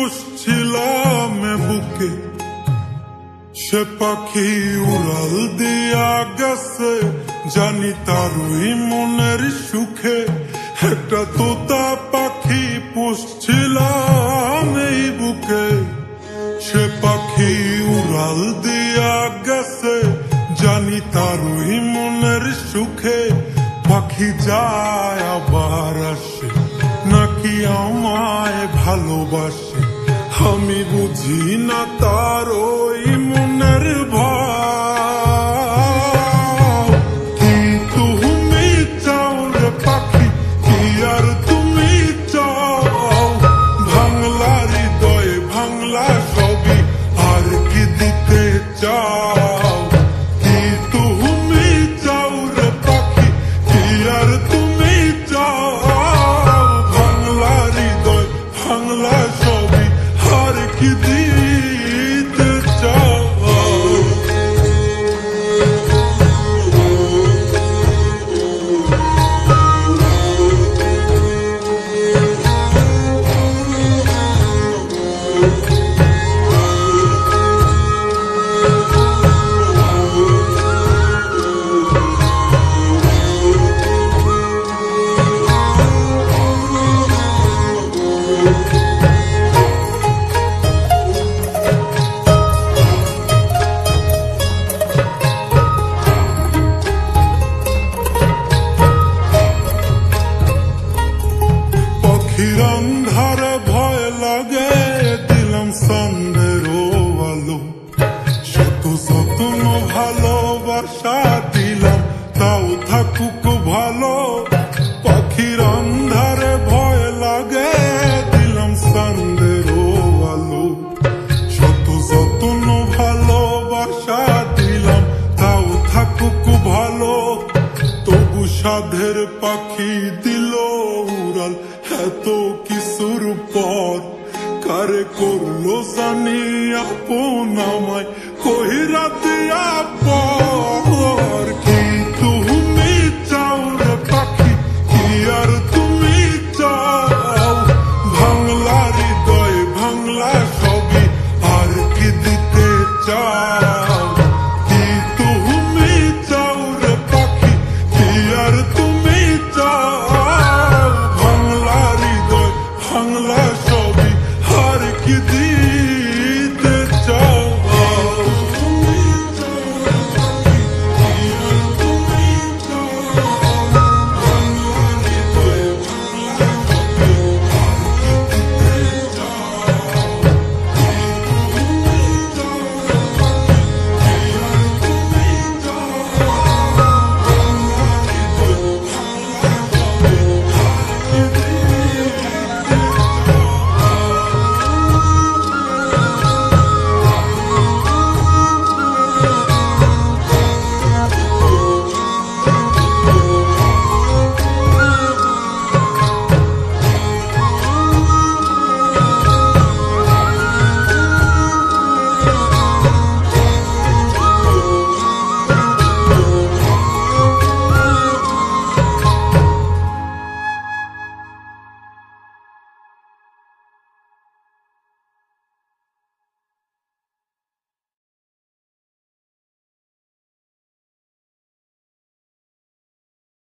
পুষছিলাম বুকে, সে পাখি উড়াল দিয়া গেছে, জানি তারই মনের সুখে। একটা তোতা পাখি পুষছিলাম এই বুকে, সে পাখি উড়াল দিয়া গেছে, জানি তারই মনের সুখে। পাখি যায় আবার আসে, নাকি আমায় ভালোবাসে, আমি বুঝি না তার ওই মনের ভাব। কি তুমি চাও রে পাখি, কি আর তুমি চাও? ভাঙলা হৃদয় ভাঙলা সবই, আর কি দিতে চাও? কি তুমি চাও রে পাখি, কি আর তুমি চাও? ভাঙলা হৃদয় ভাঙলা সবই, আর কি দিতে চাও? আন্ধারে ভয় লাগে, দিলাম সন্ধ্যের আলো, শত যত্ন ভালোবাসা দিলাম, তাও থাকুক ভালো। পাখির আন্ধারে ভয় লাগে, দিলাম সন্ধ্যের আলো, শত যত্ন ভালোবাসা দিলাম, তাও থাকুক ভালো। তবু সাধের পাখি দিল উড়াল, এত কিছুর পর কারে করলো জানি আপন আমায় কইরা দিয়া পর। কি তুমি চাও রে পাখি, কি আর তুমি চাও? ভাঙলা হৃদয় ভাঙলা সবই, আর কি দিতে চাও? কি তুমি চাও রে পাখি, কি আর তুমি চাও? ভাঙলা হৃদয় ভাঙলা সবই, আর কি